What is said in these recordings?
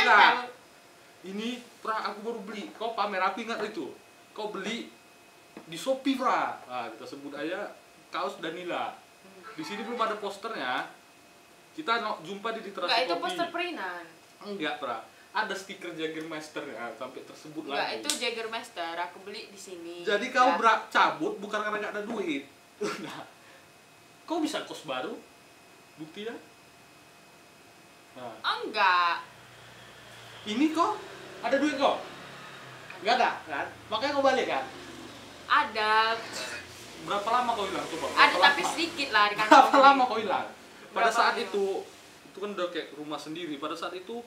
Enggak. Ini pra aku baru beli. Kau pamer, aku ingat itu. Kau beli di Shopee, pra. Nah, kita sebut aja kaos Danila. Di sini belum ada posternya. Kita jumpa di literasi Enggak, itu kopi. poster perinan. Enggak, pra. Ada stiker Jagermeister ya, sampai tersebut Enggak, lagi. itu Jagermeister, aku beli di sini. Jadi kau cabut bukan karena nggak ada duit. Nah, kau bisa kos baru? Bukti ya? Nah. Enggak. Ini kok ada duit kok? Nggak ada kan? Makanya kau balik kan? Ada. Berapa lama kau hilang coba? Ada Berapa tapi lama? sedikit lah di kantong. Berapa lama kau hilang? Pada Berapa saat lama? itu kan udah kayak rumah sendiri. Pada saat itu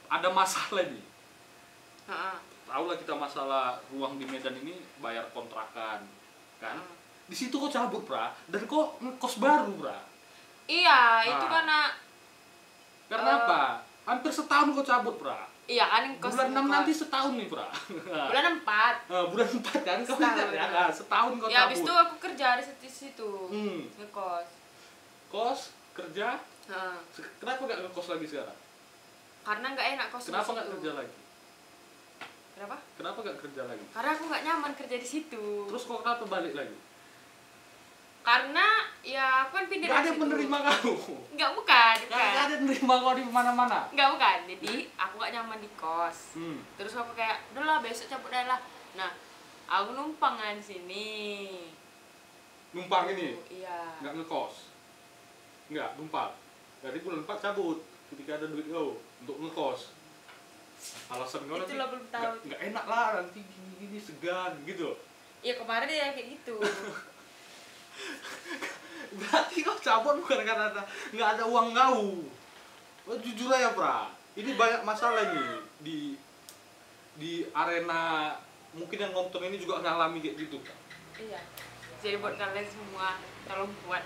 ada masalah nih. Heeh. Tahu lah kita masalah ruang di Medan ini bayar kontrakan, kan? Di situ kau cabut, pra, dan kau ngekos baru, pra. Iya, itu Nah. karena Apa? Hampir setahun kau cabut, pra. iya kan kos Bulan 6 nanti setahun nih, pra. bulan 4. Bulan 4 kan kau Setahun. ingat ya? Nah, setahun kau Ya cabut. habis itu aku kerja di situ. Hmm. Ngekos. Kos, kerja, Heeh. kenapa gak ngekos lagi sekarang? Karena nggak enak kos di Kenapa situ. gak kerja lagi? Kenapa? Kenapa gak kerja lagi? Karena aku nggak nyaman kerja di situ. Terus kok kenapa balik lagi? Karena ya aku kan pindah Gak ada dari yang situ. menerima kau. Nggak, bukan. Gak ada yang menerima kau di mana-mana. Nggak, bukan. Jadi aku nggak nyaman di kos. Hmm. Terus aku kayak, udah lah besok cabut dah lah. Nah, aku numpang kan di sini. Numpang ini? Iya. Nggak ngekos? Nggak, numpang. Dari bulan 4 cabut ketika ada duit kau untuk ngekos. Alasan kau nanti Itulah belum tahu. nggak enak lah, nanti gini segan gitu. Iya, kemarin dia kayak gitu. Berarti kau cabut bukan karena nggak ada uang kau. Oh, jujur aja, pra. Ini banyak masalah nih di arena. Mungkin yang nonton ini juga ngalami kayak gitu. Iya. Jadi buat kalian semua, tolong buat.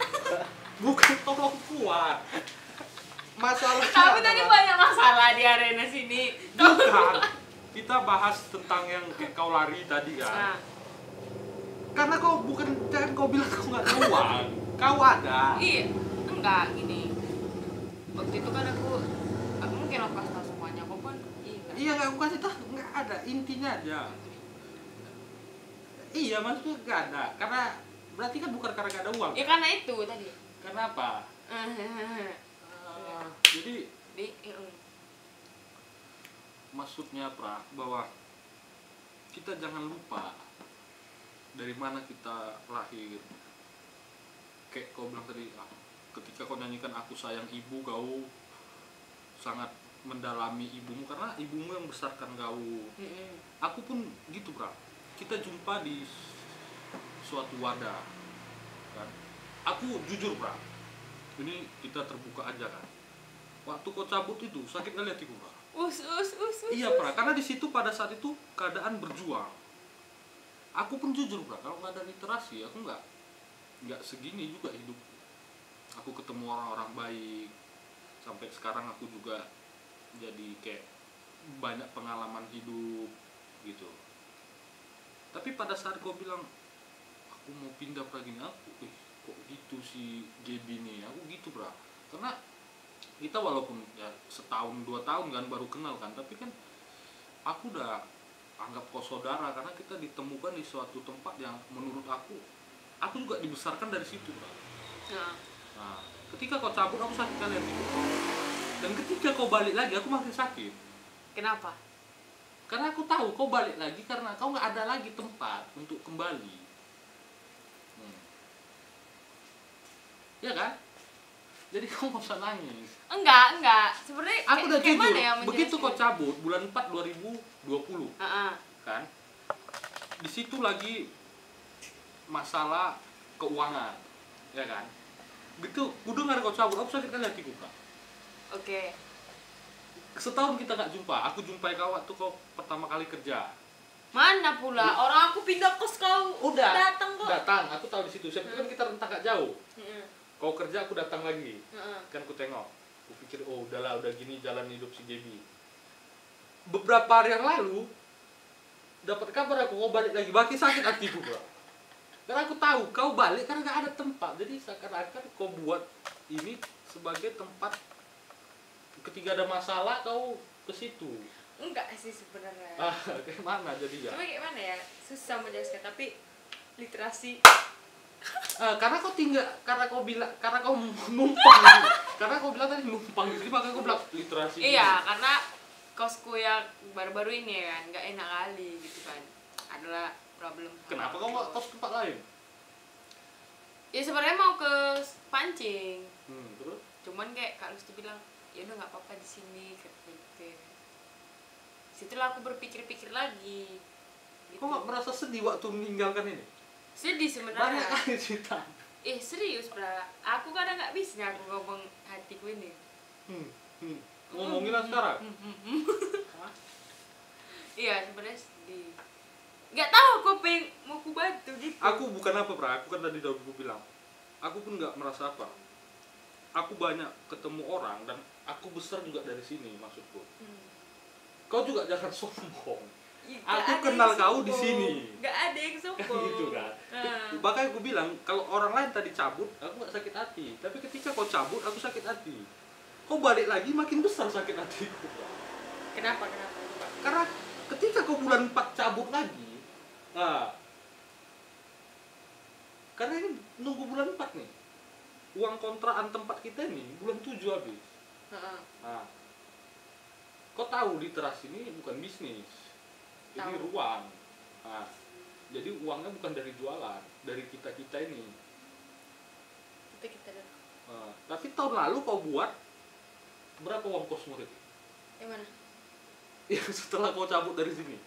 Bukan tolong kuat. Masalahnya Tapi tadi adalah- banyak masalah di arena sini. Bukan. Kita bahas tentang yang kayak kau lari tadi kan. Nah, Karena kau bukan, jangan kau bilang kau nggak ada uang. Kau ada. iya, enggak gini. Waktu itu kan aku mungkin aku kasih tahu semuanya, aku pun Iya, nggak aku kasih tahu, nggak ada, intinya aja. Iya, maksudnya nggak ada. Karena berarti kan bukan karena nggak ada uang. Ya karena itu tadi. Karena apa? Jadi maksudnya, pra, bahwa kita jangan lupa dari mana kita lahir. Kayak kau bilang tadi, ketika kau nyanyikan aku sayang ibu, kau sangat mendalami ibumu karena ibumu yang besarkan kau. Aku pun gitu, bro. Kita jumpa di suatu wadah kan. Aku jujur, bro, ini kita terbuka aja kan. Waktu kau cabut itu sakit kali hatiku, bro. Iya, bro, karena di situ pada saat itu keadaan berjuang. Aku pun jujur, bro, kalau nggak ada literasi aku nggak segini juga hidup. Aku ketemu orang-orang baik, sampai sekarang aku juga jadi kayak banyak pengalaman hidup gitu. Tapi pada saat kau bilang aku mau pindah ke gini, aku kok gitu si Gaby nih, aku gitu, bro. Karena kita walaupun ya setahun 2 tahun kan baru kenal kan, tapi kan aku udah anggap kau saudara karena kita ditemukan di suatu tempat yang menurut aku juga dibesarkan dari situ, bro. Nah, ketika kau cabut aku sakit kali hati. Dan ketika kau balik lagi aku makin sakit. Kenapa? Karena aku tahu kau balik lagi karena kau nggak ada lagi tempat untuk kembali. Ya kan? Jadi kau nggak usah nangis. Enggak. Sebenarnya Aku udah kayak jujur. mana ya Begitu kau menjelaskan? cabut bulan 4 2020, kan? Di situ lagi masalah keuangan, ya kan? Gitu, ku dengar kau cabut, aku sakit kali hatiku, Kak. Oke. Setahun kita nggak jumpa. Aku jumpai kau waktu kau pertama kali kerja. Mana pula? Orang aku pindah kos kau datang kok. Datang, aku tahu di situ. Saya pikir kan kita rentak gak jauh. Heeh. Kau kerja, aku datang lagi. Heeh. Kan ku tengok. Ku pikir, oh udahlah, udah gini jalan hidup si Gaby. Beberapa hari yang lalu dapat kabar aku kau balik lagi. Makin sakit hatiku, bro. Karena aku tahu kau balik karena gak ada tempat. Jadi seakan-akan kau buat ini sebagai tempat ketika ada masalah kau ke situ. Enggak sih sebenarnya. Kayak mana jadi ya? Cuma kayak mana ya, susah menjelaskan, tapi literasi. Karena kau bilang karena kau numpang. Karena kau bilang tadi numpang, jadi makanya kau bilang literasi. Iya, karena kosku yang baru-baru ini ya kan, nggak enak kali gitu kan. Adalah problem. Kenapa kau nggak kos tempat lain? Ya sebenarnya mau ke pancing. Terus? Cuman kayak Kak Lusti bilang, ya udah nggak apa-apa di sini gitu. Situlah aku berpikir-pikir lagi. Gitu. Kau nggak merasa sedih waktu meninggalkan ini? Sedih sebenarnya. Banyak kali cerita. Serius, Pra. Aku kadang nggak bisa aku ngomong hatiku ini. Ngomongin lah sekarang. Iya, sebenarnya sedih. Nggak tahu aku pengen mau ku bantu gitu. Aku bukan apa, Pra. Aku kan tadi udah bilang. Aku pun nggak merasa apa. Aku banyak ketemu orang dan aku besar juga dari sini maksudku. Kau juga jangan sombong. Aku kenal kau di sini. Nggak ada yang sombong. Gitu kan. Makanya aku bilang kalau orang lain tadi cabut, aku nggak sakit hati. Tapi ketika kau cabut, aku sakit hati. Kau balik lagi makin besar sakit hatiku. Kenapa? Karena ketika kau bulan 4 cabut lagi, karena ini nunggu bulan 4 nih. Uang kontrakan tempat kita nih bulan 7 habis. Kau tahu literasi ini bukan bisnis. Ini ruang. Jadi uangnya bukan dari jualan, dari kita-kita ini. Kita Tapi tahun lalu kau buat berapa uang kos murid? Yang mana? Ya setelah kau cabut dari sini.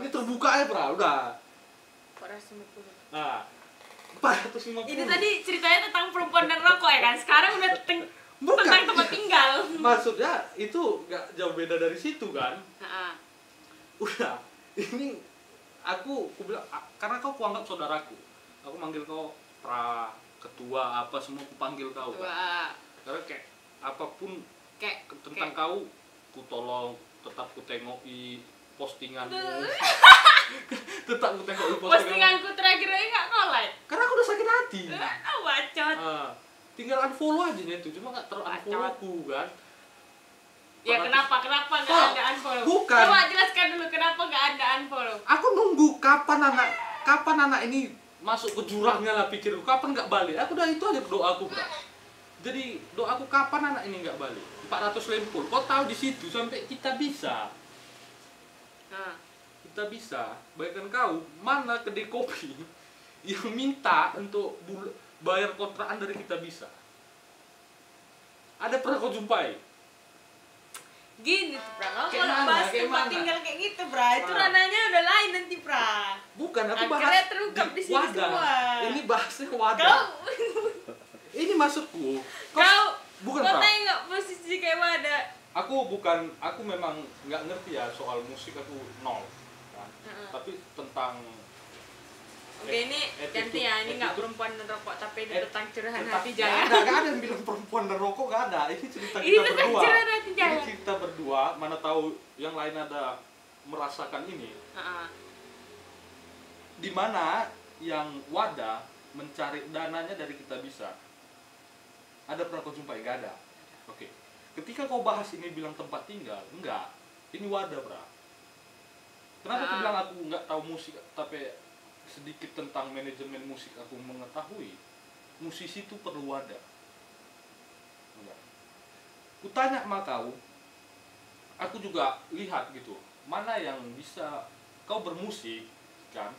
Ini terbuka ya, Pra, udah. 450. 450. Ini tadi ceritanya tentang perempuan dan rokok ya kan? Sekarang udah tentang tempat tinggal. Maksudnya itu nggak jauh beda dari situ kan? Udah. Ini aku bilang karena kau kuanggap saudaraku. Aku manggil kau Pra, ketua apa semua aku panggil kau kan. Karena kayak apapun tentang kau ku tolong, tetap ku tengoki postinganmu. Tetap ku tengoki postinganku terakhir aja nggak nge-like. Karena aku udah sakit hati. Bacot. Tinggal unfollow aja itu, cuma nggak ter-unfollow aku kan. Ya kenapa nggak ada unfollow? Bukan. Coba jelaskan dulu kenapa nggak ada unfollow. Aku nunggu kapan anak ini masuk ke jurangnya lah pikirku, kapan nggak balik. Aku udah itu aja doaku, Bro. Jadi doaku kapan anak ini nggak balik. 400 lempul. Kau tahu di situ sampai kita bisa. Kita bisa. Bayangkan kau mana kedai kopi yang minta untuk bayar kontrakan dari kita bisa. Ada pernah kau jumpai? Gini tuh, Pra. Kalau bahas tempat tinggal kayak gitu, Pra, itu ranahnya udah lain nanti, Pra. Bukan, aku bahas akhirnya terungkap di sini wadah. semua. Ini bahasnya wadah. Kau ini maksudku. Bukan, kau Pra. tahu nggak posisi kayak wadah? Aku memang nggak ngerti ya soal musik, aku nol. Kan? Tapi tentang ini ganti ya, ini nggak perempuan dan rokok, tapi ini tentang curahan hati jangan. jangan. Nggak ada yang bilang perempuan dan rokok, nggak ada. Ini cerita Ini kita tentang berdua. curahan hati Ini jangan. kita berdua, mana tahu yang lain ada merasakan ini. Di mana yang wadah mencari dananya dari kita bisa. Ada pernah kau jumpai? Nggak ada. Oke. Ketika kau bahas ini bilang tempat tinggal, enggak. Ini wadah, Bra. Kenapa aku bilang aku nggak tahu musik, tapi sedikit tentang manajemen musik aku mengetahui. Musisi itu perlu wadah. Enggak. Ku tanya sama kau, aku juga lihat gitu, mana yang bisa kau bermusik, kan?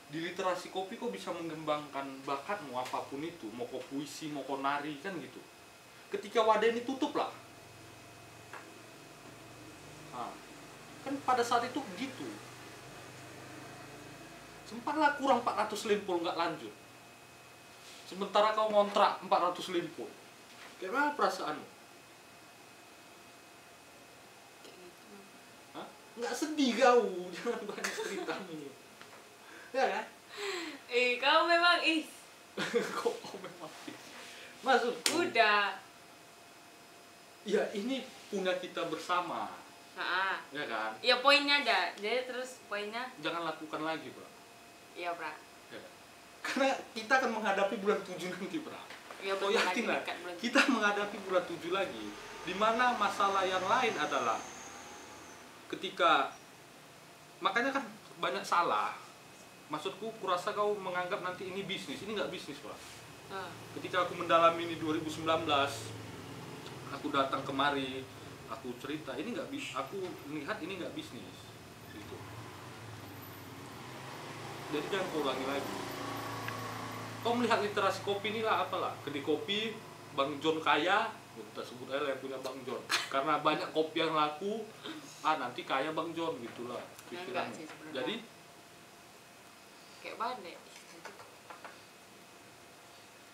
Di literasi kopi kau bisa mengembangkan bakatmu apapun itu, mau kau puisi, mau kau nari, kan gitu. Ketika wadah ini tutup lah, kan pada saat itu gitu. Sempatlah kurang 400 lempul nggak lanjut. Sementara kau ngontrak 400 lempul. Gimana perasaanmu? Nggak sedih kau, jangan banyak ceritamu. Ya kan? Kau memang Kok memang maksudku? udah. Ya ini punya kita bersama. Ya kan? Ya poinnya ada. Jadi terus poinnya Jangan lakukan lagi, Bro. iya, Pra. Ya kan? Karena kita akan menghadapi bulan 7 nanti, Bro. Ya, Kau yakin lah? Kita menghadapi bulan 7 lagi, di mana masalah yang lain adalah ketika makanya kan banyak salah. Maksudku kurasa kau menganggap nanti ini bisnis, ini nggak bisnis Pak. Ketika aku mendalami ini 2019, aku datang kemari, aku cerita ini nggak aku melihat ini nggak bisnis gitu. Jadi jangan kau ulangi lagi. Kau melihat literasi kopi inilah apalah, kedai kopi Bang John kaya, kita sebut aja yang punya Bang John, karena banyak kopi yang laku, nanti kaya Bang John gitulah pikiran. Jadi kayak mana?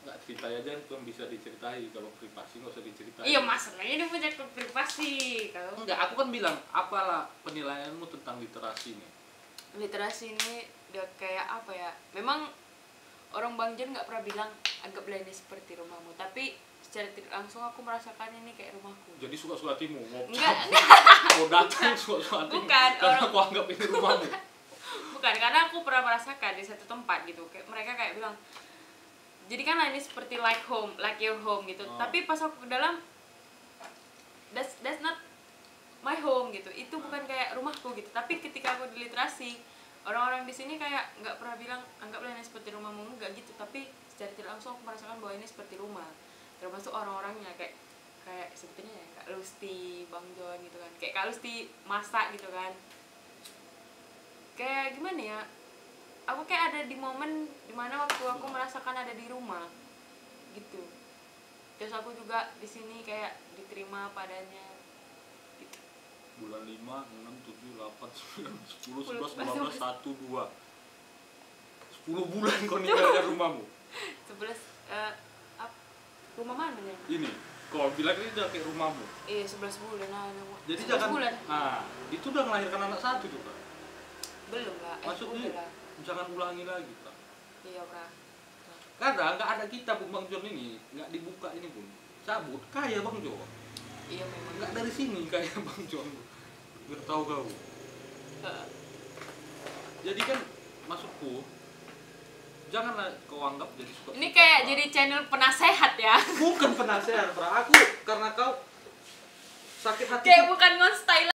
nggak cerita aja itu yang bisa diceritai, kalau privasi nggak usah diceritain. Iya masalahnya dia punya privasi kalau enggak, aku kan bilang apalah penilaianmu tentang literasi ini. Literasi ini udah kayak apa ya, memang orang Bang John nggak pernah bilang anggaplah ini seperti rumahmu, tapi secara tidak langsung aku merasakan ini kayak rumahku. Jadi suka-suka hatimu mau Enggak. mau datang suka-suka hatimu Bukan, karena aku anggap ini rumahmu. Bukan, karena aku pernah merasakan di satu tempat gitu, kayak mereka kayak bilang jadikanlah ini seperti like home, like your home gitu. Tapi pas aku ke dalam, that's not my home gitu. Itu bukan kayak rumahku gitu. Tapi ketika aku di literasi, orang-orang di sini kayak nggak pernah bilang anggaplah ini seperti rumahmu, nggak gitu. Tapi secara tidak langsung aku merasakan bahwa ini seperti rumah. Termasuk orang-orangnya kayak sebetulnya ya Kak Lusti, Bang John gitu kan. Kayak Kak Lusti masak gitu kan. Kayak gimana ya? Aku kayak ada di momen dimana waktu aku merasakan ada di rumah gitu. Terus aku juga di sini kayak diterima padanya gitu. Bulan 5, 6, 7, 8, 9, 10, 11, 12, 1, 2 10 bulan kau ninggalkan rumahmu. 11 rumah mana ya? Ini kau bilang ini udah kayak rumahmu. Iya 11 bulan Jadi 11 jangan bulan. Itu udah melahirkan anak satu tuh Kak. Belum lah. Maksudnya Udah lah. jangan ulangi lagi Kak. Iya Kak. Karena nggak ada kita pun Bang John ini, nggak dibuka ini pun cabut kaya Bang John. Iya memang. Nggak dari sini kaya Bang John. Biar tahu kau. Jadi kan maksudku janganlah kau anggap jadi suka. Ini kayak jadi channel penasehat ya. Bukan penasehat, Pra. Aku karena kau sakit hati. Kayak bukan ngon style